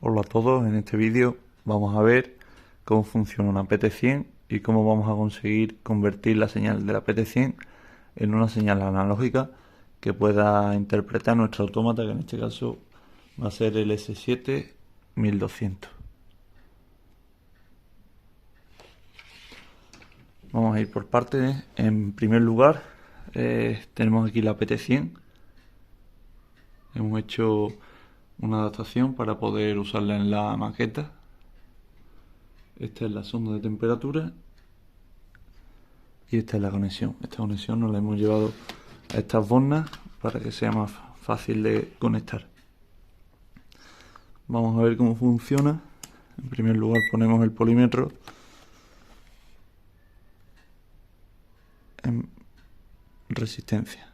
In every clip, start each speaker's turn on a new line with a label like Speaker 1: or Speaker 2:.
Speaker 1: Hola a todos, en este vídeo vamos a ver cómo funciona una PT100 y cómo vamos a conseguir convertir la señal de la PT100 en una señal analógica que pueda interpretar nuestro autómata, que en este caso va a ser el S7 1200. Vamos a ir por partes. En primer lugar, tenemos aquí la PT100. Hemos hecho una adaptación para poder usarla en la maqueta. Esta es la sonda de temperatura y esta es la conexión. Esta conexión nos la hemos llevado a estas bornas para que sea más fácil de conectar. Vamos a ver cómo funciona. En primer lugar ponemos el polímetro en resistencia.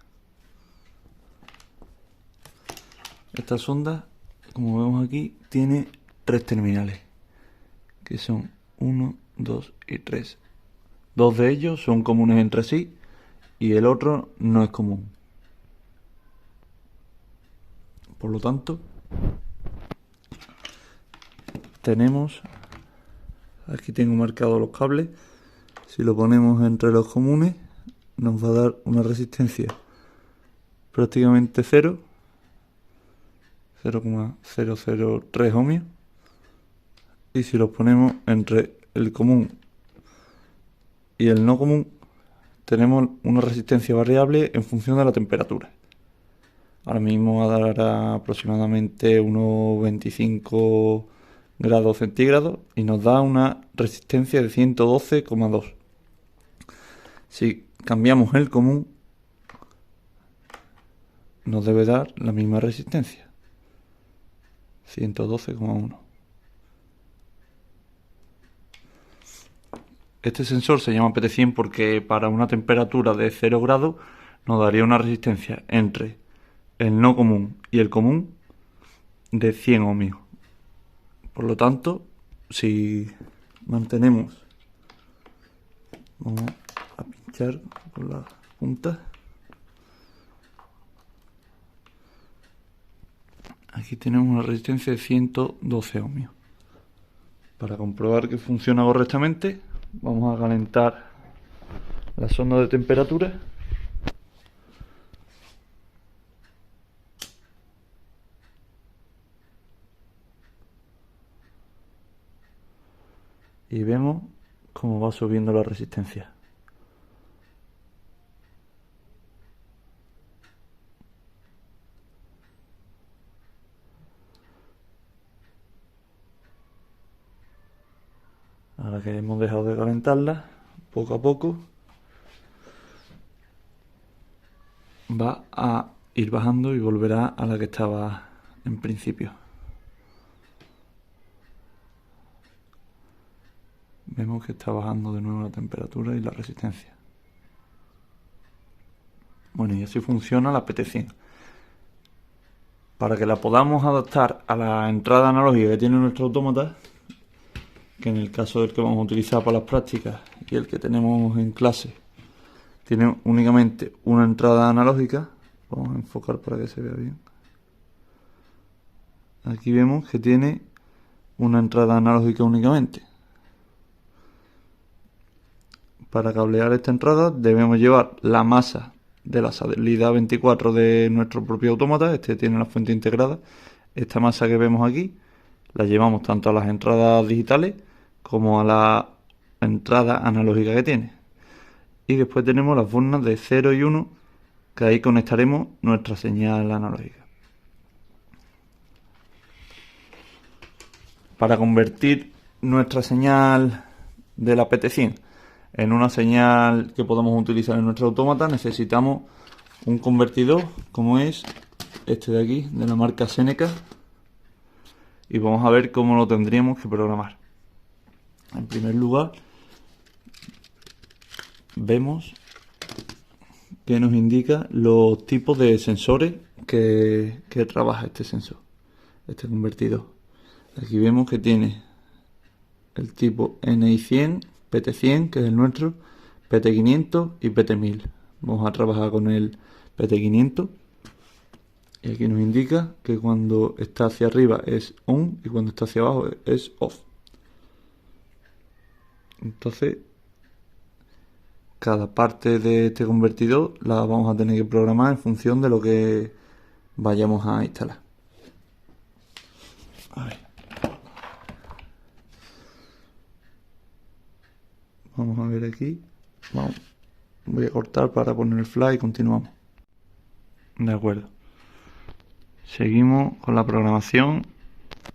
Speaker 1: Esta sonda, como vemos aquí, tiene 3 terminales, que son 1, 2 y 3. 2 de ellos son comunes entre sí y el otro no es común. Por lo tanto, tenemos, aquí tengo marcados los cables. Si lo ponemos entre los comunes, nos va a dar una resistencia prácticamente 0,003 ohmios. Y si lo ponemos entre el común y el no común, tenemos una resistencia variable en función de la temperatura. Ahora mismo dará aproximadamente unos 25 grados centígrados y nos da una resistencia de 112,2. Si cambiamos el común, nos debe dar la misma resistencia, 112,1. Este sensor se llama PT100 porque para una temperatura de 0 grados nos daría una resistencia entre el no común y el común de 100 ohmios. Por lo tanto, si mantenemos, vamos a pinchar con la punta, aquí tenemos una resistencia de 112 ohmios. Para comprobar que funciona correctamente, vamos a calentar la sonda de temperatura. Y vemos cómo va subiendo la resistencia. Ahora que hemos dejado de calentarla, poco a poco va a ir bajando y volverá a la que estaba en principio. Vemos que está bajando de nuevo la temperatura y la resistencia. Bueno, y así funciona la PT100. Para que la podamos adaptar a la entrada analógica que tiene nuestro autómata, que en el caso del que vamos a utilizar para las prácticas y el que tenemos en clase tiene únicamente una entrada analógica, vamos a enfocar para que se vea bien. Aquí vemos que tiene una entrada analógica únicamente. Para cablear esta entrada debemos llevar la masa de la salida 24 de nuestro propio autómata. Este tiene la fuente integrada. Esta masa que vemos aquí la llevamos tanto a las entradas digitales como a la entrada analógica que tiene. Y después tenemos las bornas de 0 y 1, que ahí conectaremos nuestra señal analógica. Para convertir nuestra señal de la PT100 en una señal que podemos utilizar en nuestro autómata, necesitamos un convertidor como es este de aquí, de la marca Seneca, y vamos a ver cómo lo tendríamos que programar. En primer lugar, vemos que nos indica los tipos de sensores que trabaja este sensor, este convertidor. Aquí vemos que tiene el tipo NI100, PT100, que es el nuestro, PT500 y PT1000. Vamos a trabajar con el PT500 Y aquí nos indica que cuando está hacia arriba es on y cuando está hacia abajo es off. Entonces, cada parte de este convertidor la vamos a tener que programar en función de lo que vayamos a instalar. A ver. Vamos a ver aquí. Vamos. Voy a cortar para poner el fly y continuamos. De acuerdo. Seguimos con la programación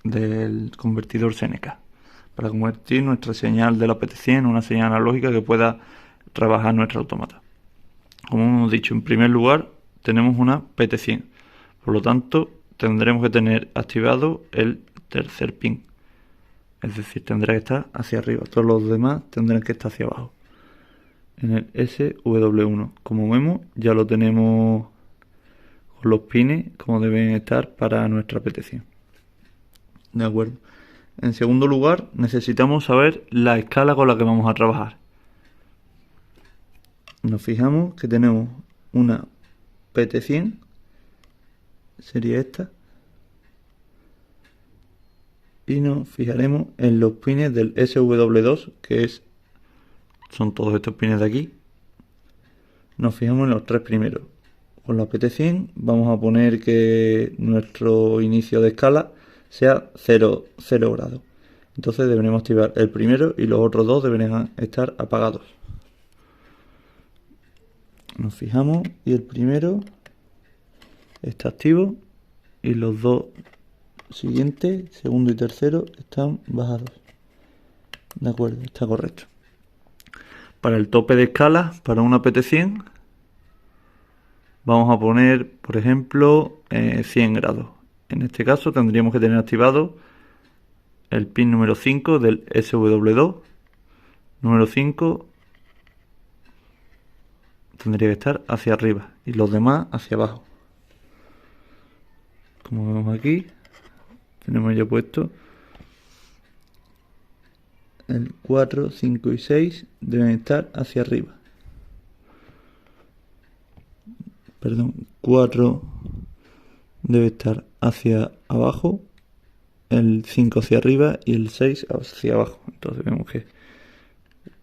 Speaker 1: del convertidor Seneca para convertir nuestra señal de la PT100 en una señal analógica que pueda trabajar nuestra autómata. Como hemos dicho, en primer lugar tenemos una PT100, por lo tanto tendremos que tener activado el tercer pin, es decir, tendrá que estar hacia arriba, todos los demás tendrán que estar hacia abajo. En el SW1, como vemos, ya lo tenemos con los pines como deben estar para nuestra PT100. De acuerdo. En segundo lugar, necesitamos saber la escala con la que vamos a trabajar. Nos fijamos que tenemos una PT100, sería esta, y nos fijaremos en los pines del SW2, que son todos estos pines de aquí. Nos fijamos en los tres primeros. Con la PT100 vamos a poner que nuestro inicio de escala sea 0 grados. Entonces deberemos activar el primero y los otros dos deberían estar apagados. Nos fijamos y el primero está activo y los dos siguientes, segundo y tercero, están bajados. De acuerdo, está correcto. Para el tope de escala, para una PT100, vamos a poner, por ejemplo, 100 grados. En este caso tendríamos que tener activado el pin número 5 del SW2. Número 5 tendría que estar hacia arriba y los demás hacia abajo. Como vemos aquí, tenemos ya puesto el 4, 5 y 6 deben estar hacia arriba. Perdón, 4 debe estar hacia abajo, el 5 hacia arriba y el 6 hacia abajo. Entonces vemos que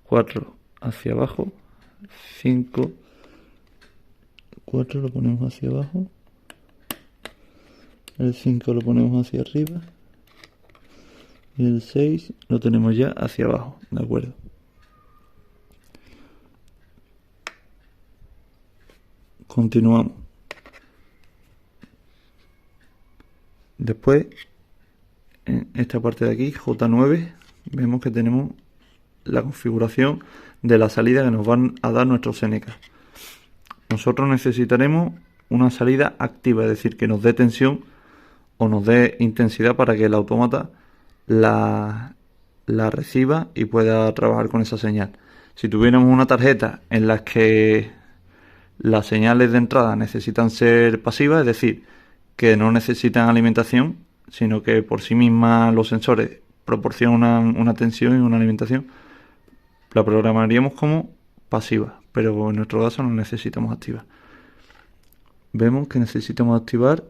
Speaker 1: 4 hacia abajo, 5, 4 lo ponemos hacia abajo, el 5 lo ponemos hacia arriba y el 6 lo tenemos ya hacia abajo, ¿de acuerdo? Continuamos. Después, en esta parte de aquí, J9, vemos que tenemos la configuración de la salida que nos van a dar nuestros Seneca. Nosotros necesitaremos una salida activa, es decir, que nos dé tensión o nos dé intensidad para que el autómata la reciba y pueda trabajar con esa señal. Si tuviéramos una tarjeta en la que las señales de entrada necesitan ser pasivas, es decir, que no necesitan alimentación, sino que por sí mismas los sensores proporcionan una tensión y una alimentación, la programaríamos como pasiva, pero en nuestro caso no necesitamos activa. Vemos que necesitamos activar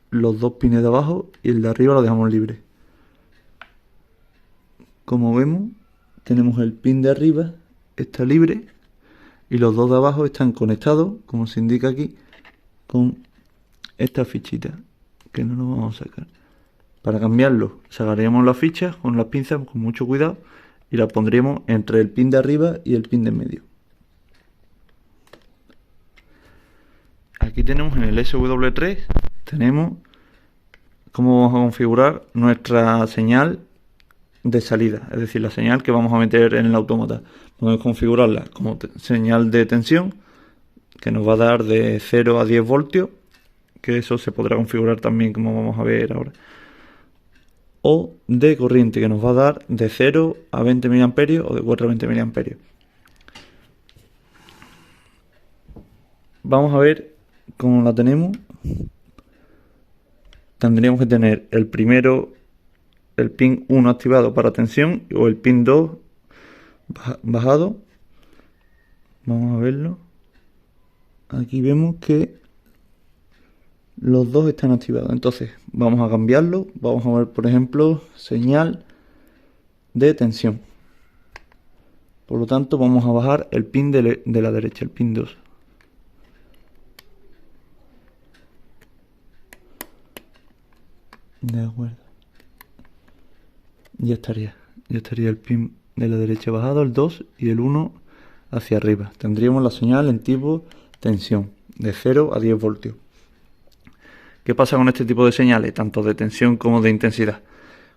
Speaker 1: los dos pines de abajo y el de arriba lo dejamos libre. Como vemos, tenemos el pin de arriba, está libre, y los dos de abajo están conectados, como se indica aquí, con esta fichita, que no lo vamos a sacar. Para cambiarlo, sacaríamos las fichas con las pinzas con mucho cuidado y las pondríamos entre el pin de arriba y el pin de en medio. Aquí tenemos en el SW3, tenemos cómo vamos a configurar nuestra señal de salida, es decir, la señal que vamos a meter en el autómata. Podemos configurarla como señal de tensión, que nos va a dar de 0 a 10 voltios, que eso se podrá configurar también, como vamos a ver ahora. O de corriente, que nos va a dar de 0 a 20 mA o de 4 a 20 mA. Vamos a ver cómo la tenemos. Tendríamos que tener el primero, el pin 1 activado para tensión o el pin 2 bajado. Vamos a verlo. Aquí vemos que los dos están activados. Entonces vamos a cambiarlo. Vamos a ver, por ejemplo, señal de tensión. Por lo tanto, vamos a bajar el pin de la derecha, el pin 2. De acuerdo. Ya estaría el pin de la derecha bajado, el 2 y el 1 hacia arriba. Tendríamos la señal en tipo tensión, de 0 a 10 voltios. ¿Qué pasa con este tipo de señales, tanto de tensión como de intensidad?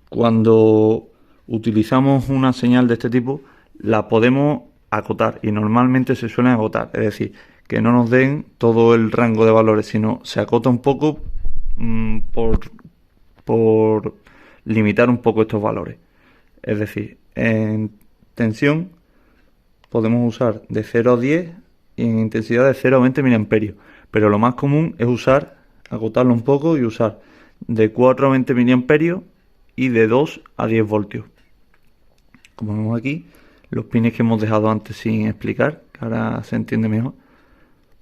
Speaker 1: Cuando utilizamos una señal de este tipo, la podemos acotar y normalmente se suelen agotar, es decir, que no nos den todo el rango de valores, sino se acota un poco por limitar un poco estos valores. Es decir, en tensión podemos usar de 0 a 10 y en intensidad de 0 a 20 miliamperios, pero lo más común es agotarlo un poco y usar de 4 a 20 miliamperios y de 2 a 10 voltios. Como vemos aquí, los pines que hemos dejado antes sin explicar, que ahora se entiende mejor,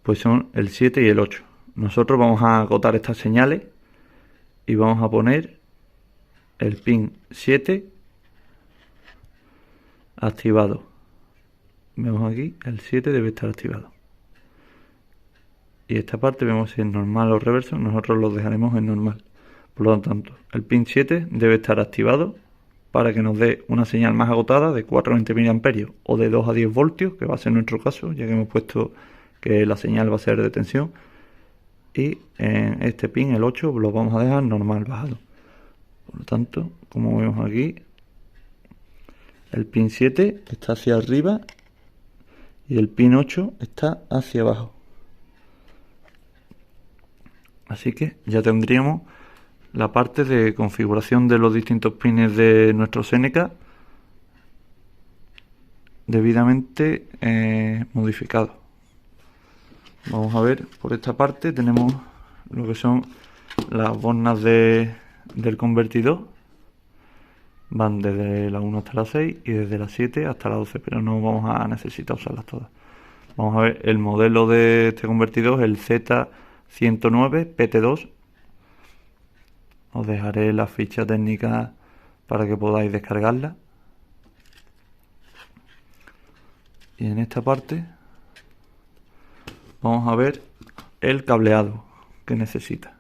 Speaker 1: pues son el 7 y el 8. Nosotros vamos a agotar estas señales y vamos a poner el pin 7 activado. Vemos aquí, el 7 debe estar activado. Y esta parte vemos si es normal o reverso, nosotros lo dejaremos en normal. Por lo tanto, el pin 7 debe estar activado para que nos dé una señal más agotada de 4 a 20 miliamperios o de 2 a 10 voltios, que va a ser nuestro caso, ya que hemos puesto que la señal va a ser de tensión. Y en este pin, el 8, lo vamos a dejar normal bajado. Por lo tanto, como vemos aquí, el pin 7 está hacia arriba y el pin 8 está hacia abajo. Así que ya tendríamos la parte de configuración de los distintos pines de nuestro Seneca debidamente modificado. Vamos a ver, por esta parte tenemos lo que son las bornas del convertidor. Van desde la 1 hasta la 6 y desde la 7 hasta la 12, pero no vamos a necesitar usarlas todas. Vamos a ver el modelo de este convertidor, el Z109 PT2. Os dejaré la ficha técnica para que podáis descargarla. Y en esta parte vamos a ver el cableado que necesita.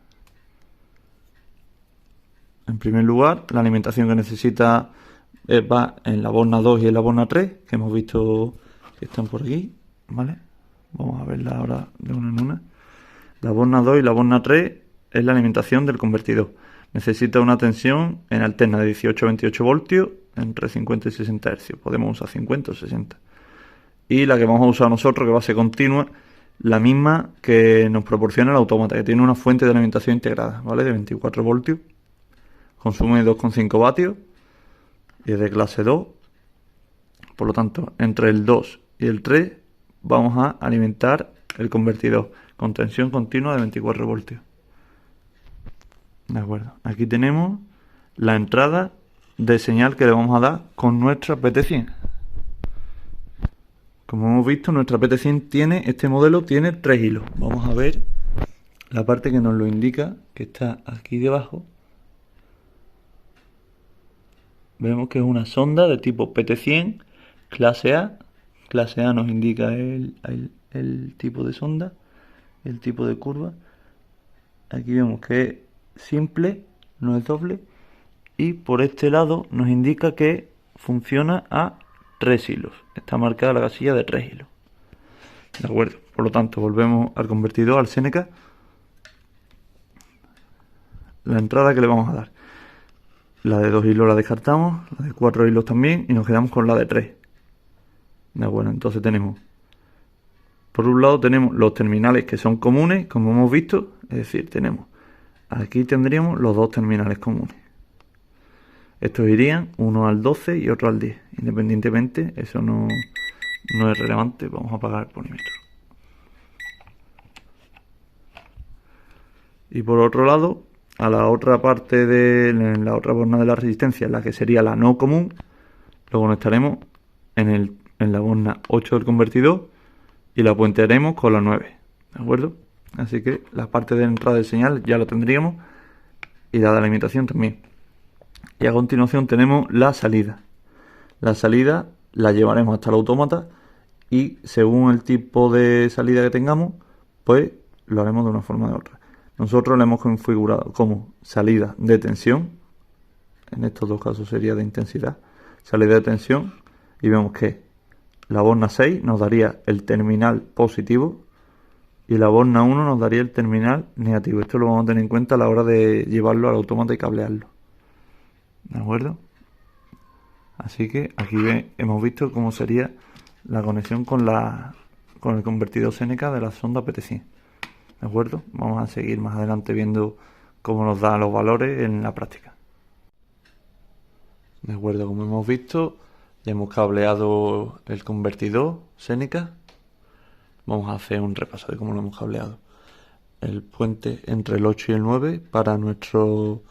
Speaker 1: En primer lugar, la alimentación que necesita va en la borna 2 y en la borna 3, que hemos visto que están por aquí, ¿vale? Vamos a verla ahora de una en una. La borna 2 y la borna 3 es la alimentación del convertidor. Necesita una tensión en alterna de 18 a 28 voltios entre 50 y 60 Hz. Podemos usar 50 o 60. Y la que vamos a usar nosotros, que va a ser continua, la misma que nos proporciona el autómata, que tiene una fuente de alimentación integrada, ¿vale? De 24 voltios. Consume 2,5 vatios y es de clase 2. Por lo tanto, entre el 2 y el 3 vamos a alimentar el convertidor con tensión continua de 24 voltios. De acuerdo. Aquí tenemos la entrada de señal que le vamos a dar con nuestra PT100. Como hemos visto, nuestra PT100 este modelo tiene 3 hilos. Vamos a ver la parte que nos lo indica, que está aquí debajo. Vemos que es una sonda de tipo PT100 clase A. Clase A nos indica el tipo de sonda, el tipo de curva. Aquí vemos que es simple, no es doble. Y por este lado nos indica que funciona a 3 hilos. Está marcada la casilla de 3 hilos. De acuerdo. Por lo tanto, volvemos al convertidor, al Seneca. La entrada que le vamos a dar. La de 2 hilos la descartamos, la de 4 hilos también, y nos quedamos con la de 3. De acuerdo, entonces tenemos, por un lado tenemos los terminales que son comunes, como hemos visto, es decir, aquí tendríamos los dos terminales comunes. Estos irían uno al 12 y otro al 10. Independientemente, eso no es relevante, vamos a apagar el polímetro. Y por otro lado, a la otra parte en la otra borna de la resistencia, la que sería la no común, lo conectaremos en la borna 8 del convertidor y la puentearemos con la 9, ¿de acuerdo? Así que la parte de entrada de señal ya lo tendríamos y la de alimentación también. Y a continuación tenemos la salida. La salida la llevaremos hasta el autómata y según el tipo de salida que tengamos, pues lo haremos de una forma o de otra. Nosotros la hemos configurado como salida de tensión. En estos dos casos sería de intensidad. Salida de tensión y vemos que la borna 6 nos daría el terminal positivo y la borna 1 nos daría el terminal negativo. Esto lo vamos a tener en cuenta a la hora de llevarlo al autómata y cablearlo. ¿De acuerdo? Así que aquí hemos visto cómo sería la conexión con el convertidor Seneca de la sonda PT100. ¿De acuerdo? Vamos a seguir más adelante viendo cómo nos da los valores en la práctica. De acuerdo, como hemos visto, ya hemos cableado el convertidor Seneca. Vamos a hacer un repaso de cómo lo hemos cableado. El puente entre el 8 y el 9 para nuestro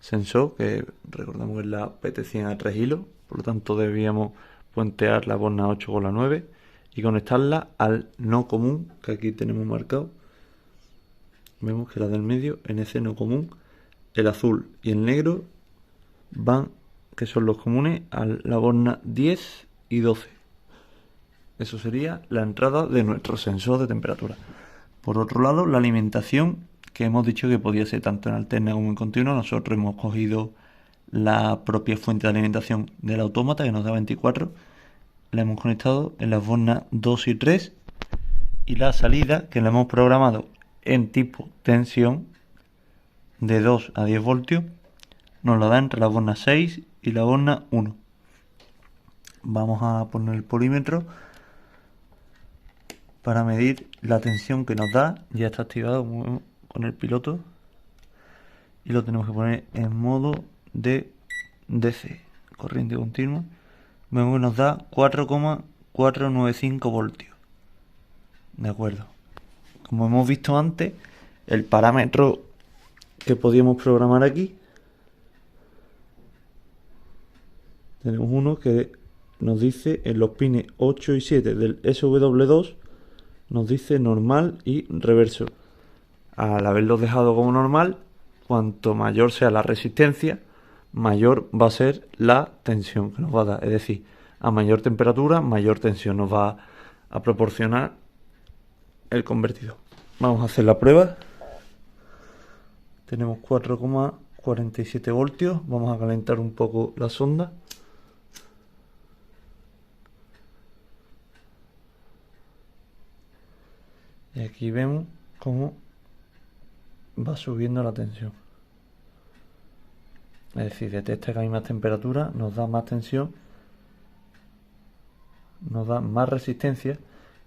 Speaker 1: sensor, que recordamos que es la PT100 a 3 hilos, por lo tanto debíamos puentear la borna 8 con la 9 y conectarla al no común que aquí tenemos marcado. Vemos que la del medio, en ese no común, el azul y el negro van, que son los comunes, a la borna 10 y 12. Eso sería la entrada de nuestro sensor de temperatura. Por otro lado, la alimentación, que hemos dicho que podía ser tanto en alterna como en continua. Nosotros hemos cogido la propia fuente de alimentación del autómata, que nos da 24. La hemos conectado en las bornas 2 y 3. Y la salida, que la hemos programado en tipo tensión, de 2 a 10 voltios, nos la da entre la borna 6 y la borna 1. Vamos a poner el polímetro para medir la tensión que nos da. Ya está activado con el piloto y lo tenemos que poner en modo de DC, corriente continua. Vemos que nos da 4,495 voltios. De acuerdo. Como hemos visto antes, el parámetro que podíamos programar aquí, tenemos uno que nos dice en los pines 8 y 7 del SW2, nos dice normal y reverso. Al haberlo dejado como normal, cuanto mayor sea la resistencia, mayor va a ser la tensión que nos va a dar. Es decir, a mayor temperatura, mayor tensión nos va a proporcionar el convertidor. Vamos a hacer la prueba. Tenemos 4,47 voltios. Vamos a calentar un poco la sonda. Y aquí vemos cómo va subiendo la tensión. Es decir, detecta que hay más temperatura, nos da más tensión, nos da más resistencia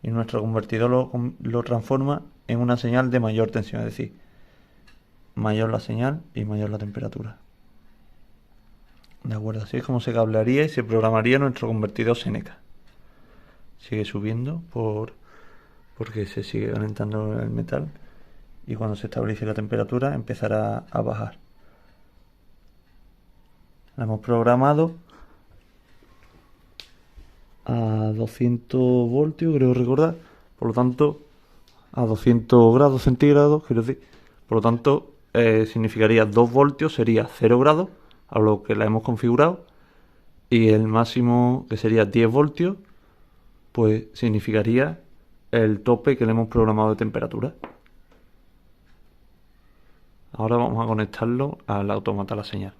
Speaker 1: y nuestro convertidor lo transforma en una señal de mayor tensión. Es decir, mayor la señal y mayor la temperatura. De acuerdo, así es como se cablearía y se programaría nuestro convertidor Seneca. Sigue subiendo porque se sigue calentando el metal y cuando se estabilice la temperatura empezará a bajar. La hemos programado a 200 voltios, creo recordar, por lo tanto a 200 grados centígrados, quiero decir, por lo tanto significaría 2 voltios sería 0 grados, a lo que la hemos configurado, y el máximo, que sería 10 voltios, pues significaría el tope que le hemos programado de temperatura. Ahora vamos a conectarlo al autómata, la señal.